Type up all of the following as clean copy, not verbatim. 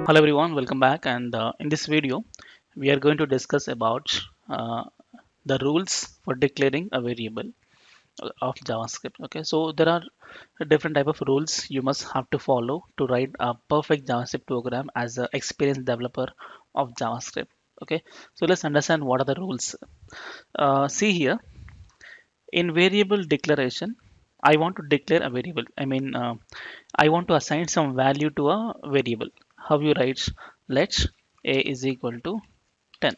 Hello everyone, welcome back. And in this video, we are going to discuss about uh, the rules for declaring a variable of JavaScript. Okay, so there are different type of rules you must have to follow to write a perfect JavaScript program as an experienced developer of JavaScript. Okay, so let's understand what are the rules. See here, in variable declaration, I want to declare a variable. I want to assign some value to a variable. How you write? Let a is equal to 10.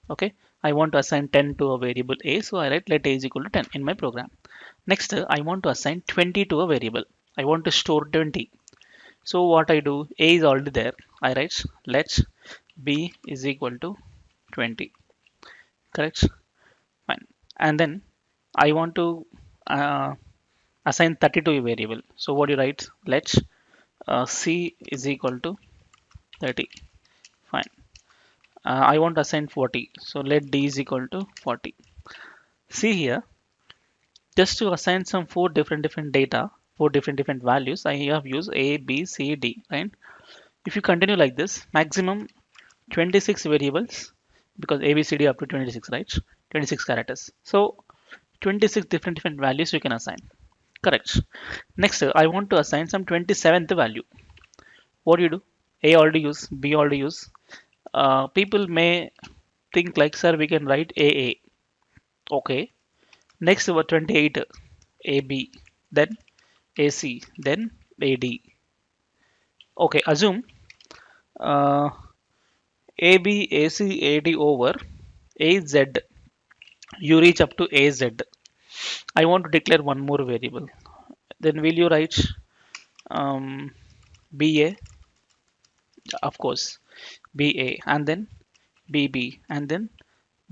Okay, I want to assign 10 to a variable a, so I write let a is equal to 10 in my program. Next, I want to assign 20 to a variable. I want to store 20. So what I do, a is already there. I write let b is equal to 20. Correct? Fine. And then I want to uh, assign 30 to a variable. So what do you write? Let c is equal to 30. Fine. I want to assign 40. So let d is equal to 40. See here, just to assign some four different data, four different values, I have used A, B, C, D, right? If you continue like this, maximum 26 variables, because A, B, C, D up to 26, right? 26 characters. So 26 different values you can assign. Correct. Next, I want to assign some 27th value. What do you do? A already use, B already use. People may think like, sir, we can write AA. Okay. Next, over 28, AB, then AC, then AD. Okay, assume uh, AB, AC, AD over AZ. You reach up to AZ. I want to declare one more variable. Then will you write um, BA, of course, BA, and then BB, and then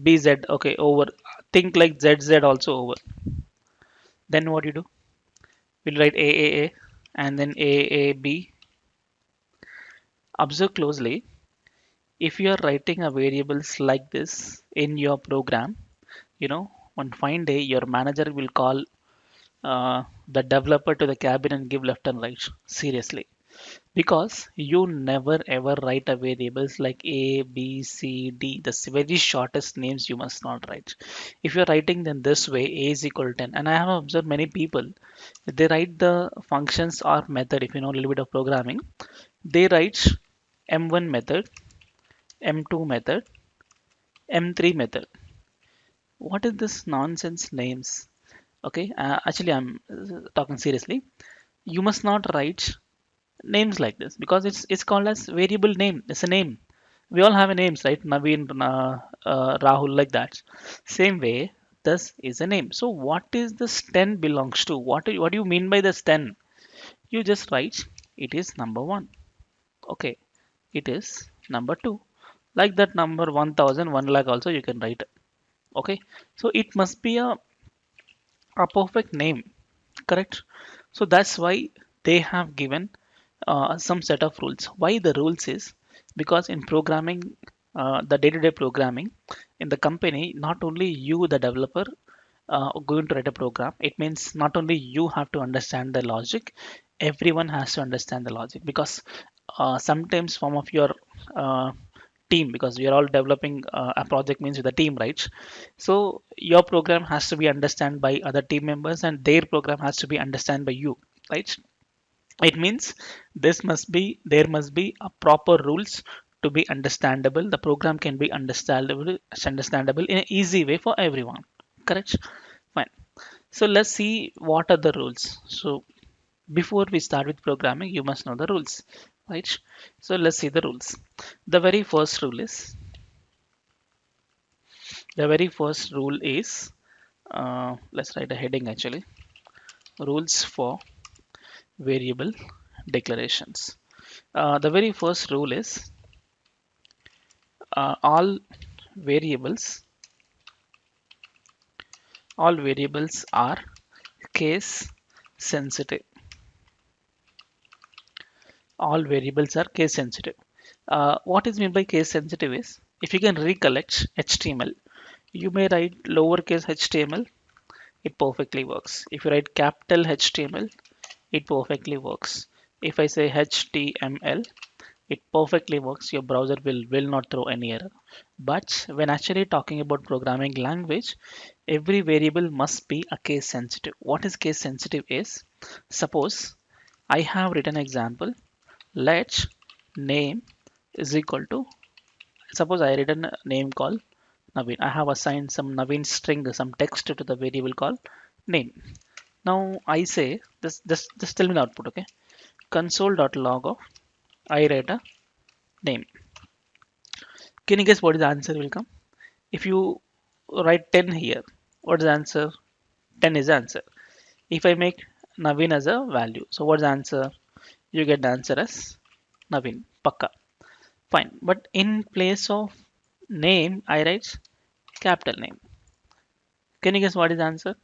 BZ. Okay, over. Think like ZZ also over. Then what you do? We'll write AAA and then AAB. Observe closely. If you are writing a variables like this in your program, you know, one fine day your manager will call the developer to the cabin and give left and right. Seriously, because you never ever write a variables like a b c d, the very shortest names you must not write. If you're writing them this way, a is equal to 10, and I have observed many people, they write the functions or method. If you know a little bit of programming, they write m1 method, m2 method, m3 method. What is this nonsense names? Okay, actually I'm talking seriously. You must not write names like this because it's called as variable name. It's a name. We all have a names, right? Naveen, Rahul, like that. Same way, this is a name. So what is this 10 belongs to? What do you mean by this 10? You just write it is number one. Okay, it is number two. Like that number 1000, 1 lakh also you can write. Okay, so it must be a perfect name, correct? So that's why they have given some set of rules. Why the rules is because in programming, the day-to-day programming in the company, not only you, the developer, going to write a program. It means not only you have to understand the logic, everyone has to understand the logic because sometimes some of your uh, team, because we are all developing a project means with a team, right? So your program has to be understand by other team members and their program has to be understand by you, right? It means there must be a proper rules to be understandable. The program can be understandable in an easy way for everyone. Correct? Fine. So let's see what are the rules. So before we start with programming, you must know the rules, right? So let's see the rules. The very first rule is the very first rule is let's write a heading actually. Rules for variable declarations. The very first rule is all variables all variables are case sensitive. All variables are case sensitive. What is meant by case sensitive is if you can recollect HTML, you may write lowercase HTML, it perfectly works. If you write capital HTML, it perfectly works. If I say HTML, It perfectly works. Your browser will not throw any error. But when actually talking about programming language, every variable must be a case sensitive. What is case sensitive is, suppose I have written example, let name is equal to, suppose I written a name called Naveen. I have assigned some Naveen string, some text to the variable called name. Now I say just tell me the output, okay? Console.log of I write a name. Can you guess what is the answer will come? If you write 10 here, what is the answer? 10 is the answer. If I make Naveen as a value, so what's the answer? You get the answer as Naveen. Pakka. Fine. But in place of name, I write capital name. Can you guess what is the answer?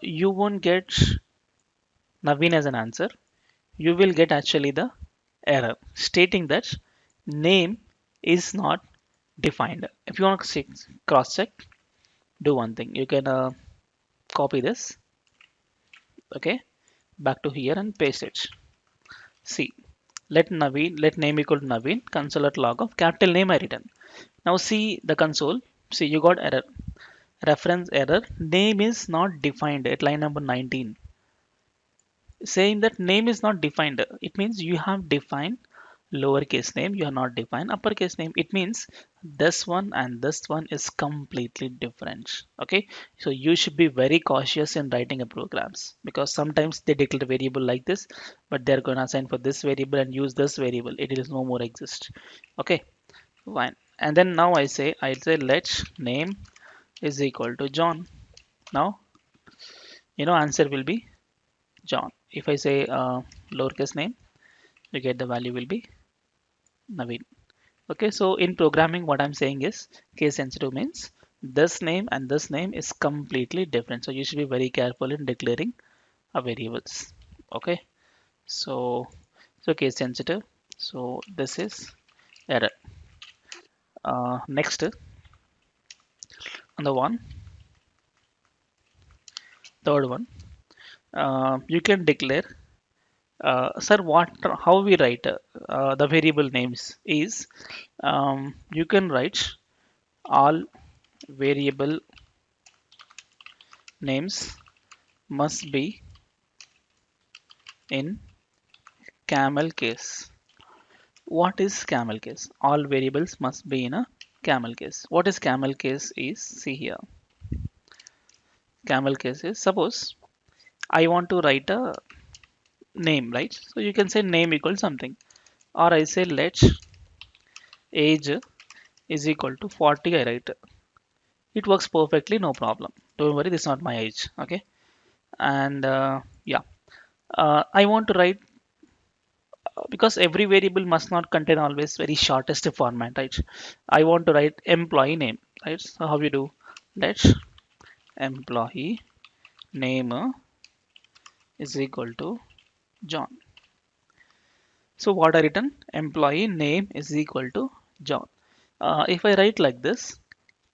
You won't get Naveen as an answer. You will get actually the error stating that name is not defined. If you want to cross check, do one thing. You can copy this, okay, back to here and paste it. See, let name equal to Naveen, console.log of capital name I written. Now see the console. See, you got error. Reference error. Name is not defined at line number 19. Saying that name is not defined. It means you have defined lowercase name, you have not defined uppercase name. It means this one and this one is completely different. Okay, so you should be very cautious in writing a programs because sometimes they declare a variable like this, but they're gonna assign for this variable and use this variable. It is no more exist. Okay, fine. And then now I'll say let name is equal to John. Now answer will be John. If I say lowercase name, you get the value will be Naveen. Okay, so in programming, what I'm saying is case sensitive means this name and this name is completely different. So you should be very careful in declaring a variables. Okay, so case sensitive. So this is error. Next on the third one, you can declare. Sir, how we write the variable names is you can write all variable names must be in camel case. What is camel case? All variables must be in a camel case. What is camel case is, see here. Camel case is, suppose I want to write a name, right? So you can say name equals something. Or I say let age is equal to 40, I write. It works perfectly, no problem. Don't worry, this is not my age. Okay. And yeah, I want to write because every variable must not contain always very shortest format, right? I want to write employee name, right? So how we do? Let employee name is equal to John. So what I written? Employee name is equal to John. If I write like this,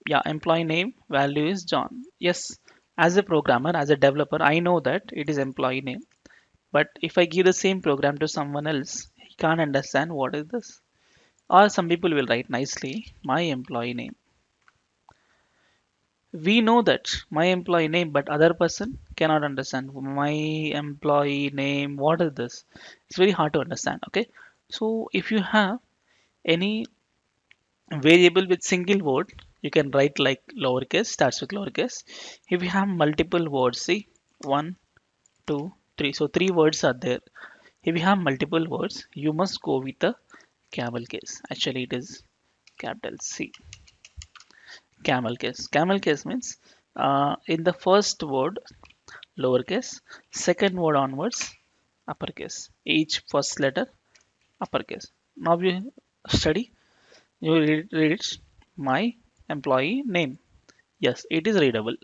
yeah, employee name value is John. Yes, as a programmer, as a developer, I know that it is employee name. But if I give the same program to someone else, he can't understand what is this. Or some people will write nicely my employee name. We know that my employee name, but other person cannot understand my employee name. What is this? It's very hard to understand. Okay, so if you have any variable with single word, you can write like lowercase, starts with lowercase. If you have multiple words, see, one, two, three. So three words are there. If you have multiple words, you must go with the camel case. Actually, it is capital C. Camel case. Camel case means in the first word, lowercase, second word onwards, uppercase. Each first letter, uppercase. Now you study, you read it, my employee name. Yes, it is readable.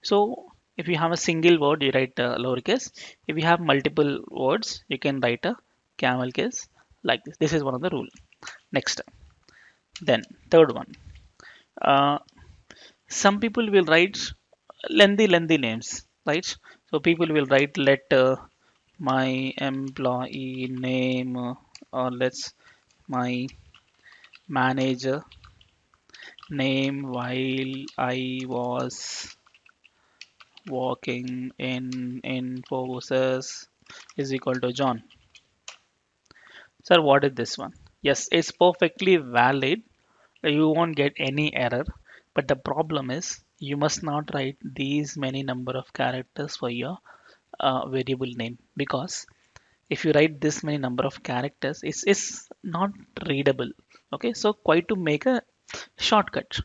So if you have a single word, you write lowercase. If you have multiple words, you can write a camel case like this. This is one of the rule. Next, then third one. Uh, some people will write lengthy names, right? So people will write let my employee name or let's my manager name while I was working in Infosys is equal to John. Sir, what is this one? Yes, it's perfectly valid. You won't get any error. But the problem is you must not write these many number of characters for your variable name, because if you write this many number of characters, it's not readable. Okay, so quite to make a shortcut,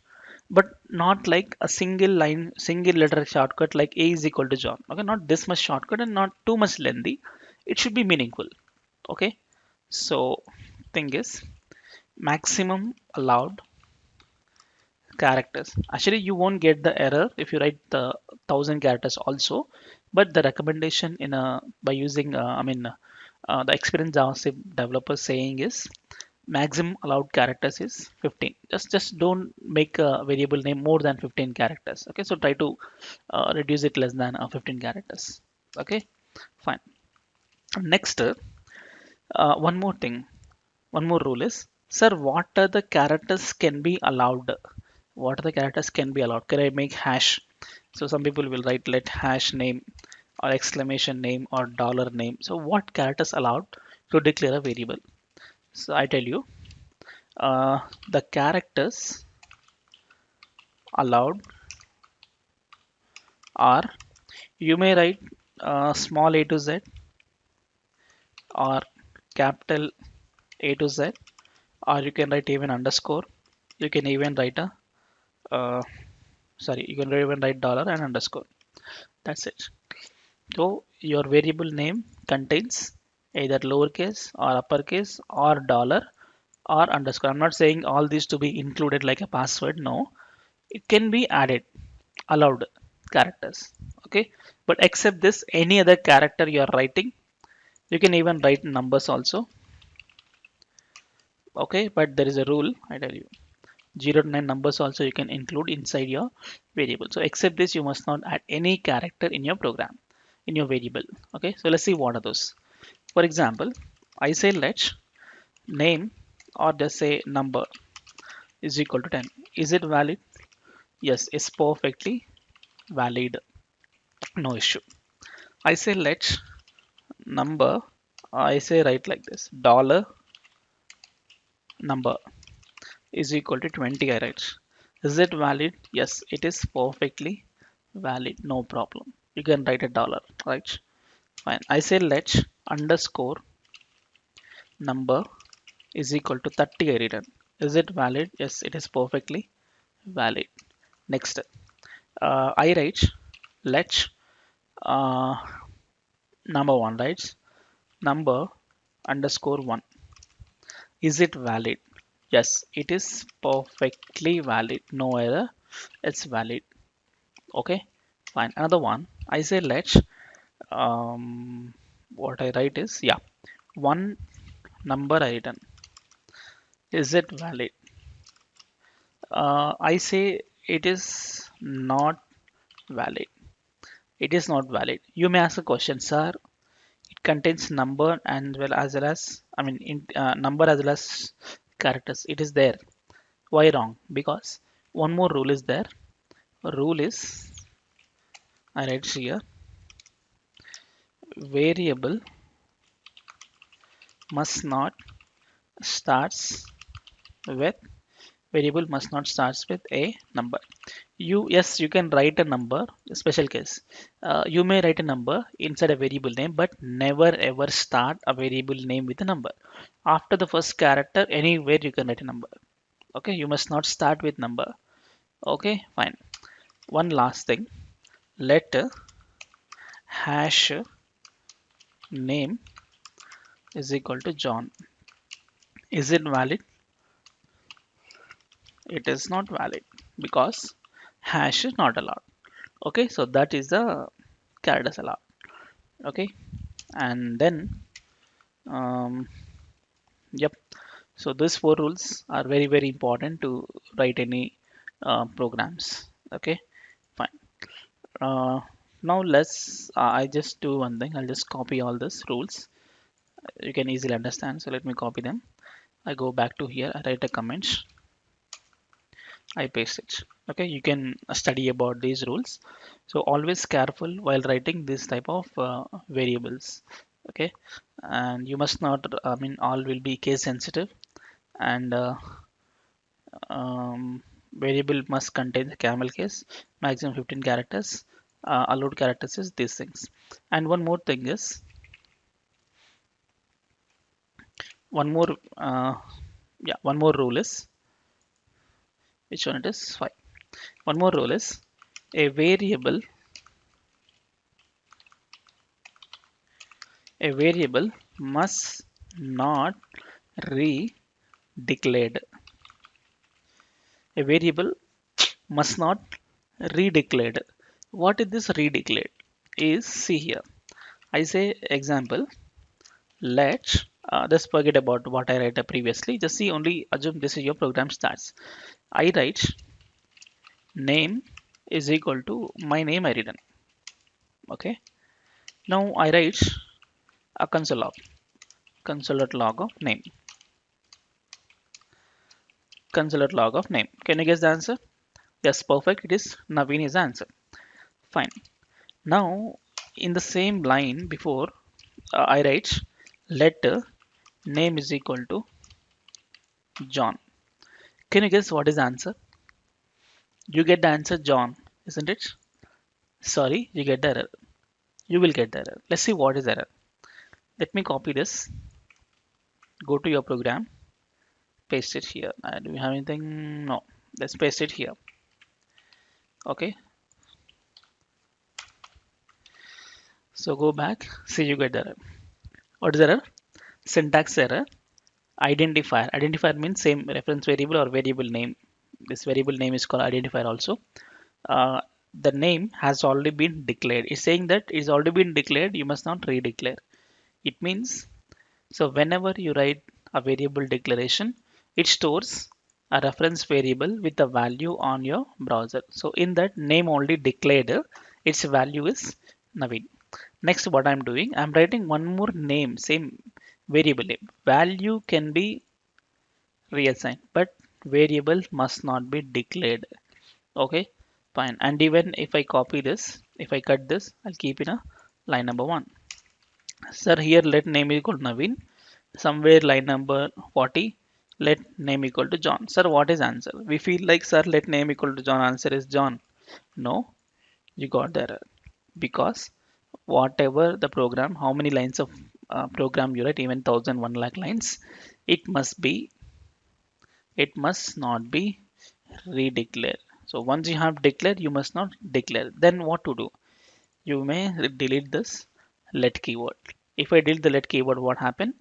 but not like a single line, single letter shortcut like A is equal to John. Okay, not this much shortcut and not too much lengthy. It should be meaningful. Okay, so thing is maximum allowed characters. Actually, you won't get the error if you write the 1,000 characters also, but the recommendation in a by using the experienced JavaScript developer saying is maximum allowed characters is 15. Just don't make a variable name more than 15 characters. Okay, so try to reduce it less than 15 characters. Okay, fine. Next, one more thing, one more rule is, sir, what are the characters can be allowed? What are the characters can be allowed? Can I make hash? So some people will write let hash name or exclamation name or dollar name. So what characters allowed to declare a variable? So I tell you, the characters allowed are, you may write small a to z or capital A to z, or you can write even underscore. You can even write a you can even write dollar and underscore. That's it. So your variable name contains either lowercase or uppercase or dollar or underscore. I'm not saying all these to be included like a password. No, it can be added, allowed characters. Okay, but except this, any other character you are writing, you can even write numbers also. Okay, but there is a rule. I tell you, 0 to 9 numbers also you can include inside your variable. So except this, you must not add any character in your program, in your variable. Okay, so let's see what are those. For example, I say let name or just say number is equal to 10. Is it valid? Yes, it's perfectly valid. No issue. I say let number, I say write like this, dollar number is equal to 20. I write. Is it valid? Yes, it is perfectly valid. No problem. You can write a dollar, right? Fine. I say let underscore number is equal to 30. I written. Is it valid? Yes, it is perfectly valid. Next, I write let uh, number one, right? Number underscore one. Is it valid? Yes, it is perfectly valid. No error. It's valid. Okay, fine. Another one. I say let what I write is, yeah, one number I written. Is it valid? I say it is not valid. It is not valid. You may ask a question, sir. It contains number and well as number as well as characters. It is there. Why wrong? Because one more rule is there. Rule is, I write here, variable must not starts with variable must not starts with a number. Yes, you can write a number, special case. You may write a number inside a variable name, but never ever start a variable name with a number. After the first character, anywhere you can write a number. Okay, you must not start with number. Okay, fine. One last thing. Let hash name is equal to John. Is it valid? It is not valid because hash is not allowed. Okay, so that is the characters allowed. Okay, and then um, yep. So these four rules are very important to write any programs. Okay, fine. Uh, now let's I just do one thing. I'll just copy all these rules you can easily understand. So let me copy them. I go back to here, I write a comment, I paste it. Okay, you can study about these rules. So always careful while writing this type of variables. Okay, and you must not, I mean, all will be case sensitive, and variable must contain the camel case, maximum 15 characters, allowed characters is these things. And one more thing is, one more, one more rule is, which one it is? Fine. One more rule is a variable must not re-declared. A variable must not re-declared. What is this re-declared? Is, see here. I say example. Let just forget about what I write previously. Just see, only assume this is your program starts. I write name is equal to my name I written. Okay. Now I write a console.log of name. Console.log of name. Can you guess the answer? Yes, perfect. It is Naveen is the answer. Fine. Now in the same line before, I write let name is equal to John. Can you guess what is the answer? You get the answer John, isn't it? Sorry, you get the error. You will get the error. Let's see what is error. Let me copy this. Go to your program. Paste it here. Do we have anything? No. Let's paste it here. Okay. So go back. See, you get the error. What is error? Syntax error. Identifier. Identifier means same reference variable or variable name. This variable name is called identifier also. Uh, the name has already been declared. It's saying that it's already been declared. You must not redeclare. It means, so whenever you write a variable declaration, it stores a reference variable with a value on your browser. So in that name already declared, its value is Naveen. Next, what I'm doing, I'm writing one more name, same variable name. Value can be reassigned, but variable must not be declared. Okay, fine. And even if I copy this, if I cut this, I'll keep in a line number one. Sir, here let name equal Naveen. Somewhere line number 40, let name equal to John. Sir, what is answer? We feel like, sir, let name equal to John. Answer is John. No, you got the error, because whatever the program, how many lines of program you write, even 1001 lakh lines, it must be, it must not be redeclared. So once you have declared, you must not declare. Then what to do? You may delete this let keyword. If I delete the let keyword, what happened?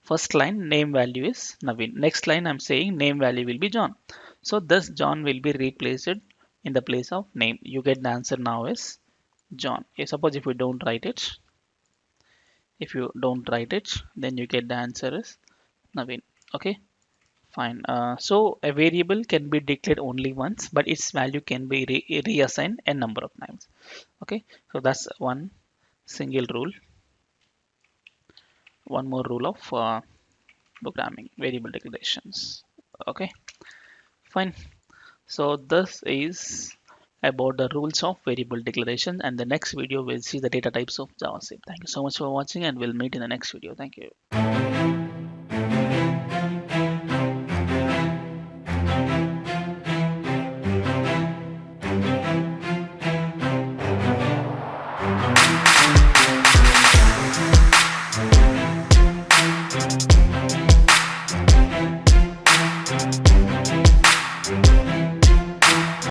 First line name value is Naveen. Next line I'm saying name value will be John. So thus John will be replaced in the place of name. You get the answer now is John. Suppose if you don't write it, then you get the answer is Naveen. Okay, fine. So a variable can be declared only once, but its value can be reassigned a number of times. Okay, so that's one single rule. One more rule of programming, variable declarations. Okay, fine. So this is about the rules of variable declaration, and the next video we'll see the data types of JavaScript. Thank you so much for watching, and we'll meet in the next video. Thank you.